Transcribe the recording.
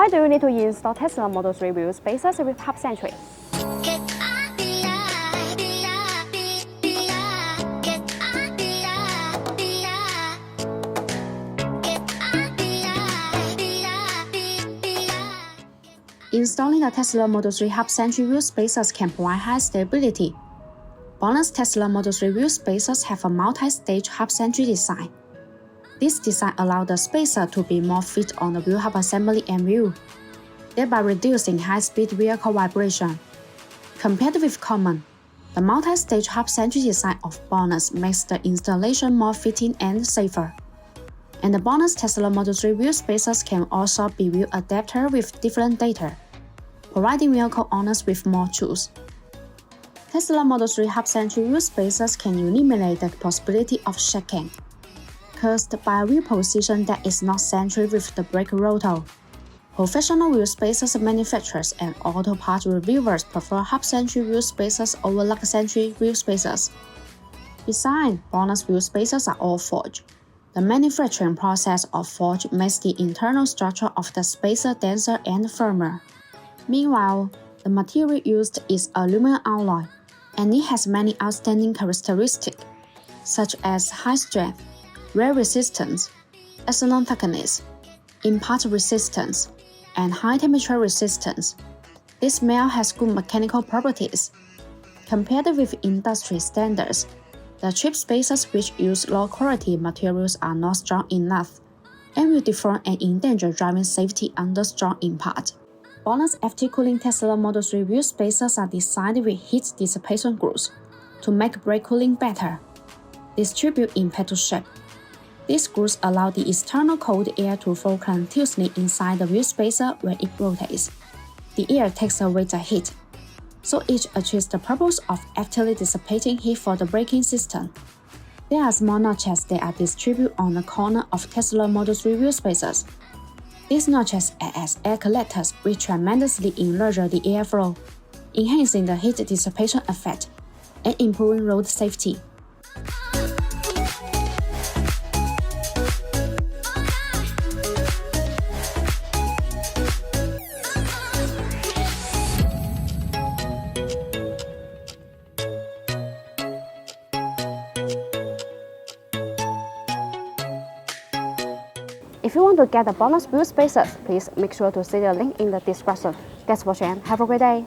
Why do you need to install Tesla Model 3 wheel spacers with half century? Installing the Tesla Model 3 half-century wheel spacers can provide high stability. Bonus Tesla Model 3 wheel spacers have a multi-stage half-century design. This design allows the spacer to be more fit on the wheel hub assembly and wheel, thereby reducing high-speed vehicle vibration. Compared with common, the multi-stage half-century design of Bonus makes the installation more fitting and safer. And the Bonus Tesla Model 3 wheel spacers can also be wheel adapter with different data, providing vehicle owners with more choice. Tesla Model 3 half-century wheel spacers can eliminate the possibility of shaking, caused by a wheel position that is not centered with the brake rotor. Professional wheel spacers manufacturers and auto parts reviewers prefer half-century wheel spacers over lug-century wheel spacers. Besides, Bonus wheel spacers are all forged. The manufacturing process of forge makes the internal structure of the spacer denser and firmer. Meanwhile, the material used is aluminum alloy, and it has many outstanding characteristics, such as high strength, wear resistance, excellent thickness, impact resistance, and high temperature resistance. This metal has good mechanical properties. Compared with industry standards, the cheap spacers which use low-quality materials are not strong enough and will deform and endanger driving safety under strong impact. Bonus FT Cooling Tesla Model 3 wheel spacers are designed with heat dissipation grooves to make brake cooling better. Distribute in petal shape. These grooves allow the external cold air to flow continuously inside the wheel spacer when it rotates. The air takes away the heat, so each achieves the purpose of actively dissipating heat for the braking system. There are small notches that are distributed on the corner of Tesla Model 3 wheel spacers. These notches act as air collectors which tremendously enlarge the airflow, enhancing the heat dissipation effect and improving road safety. If you want to get the Bonus wheel spacers, please make sure to see the link in the description. Thanks for watching. Have a great day.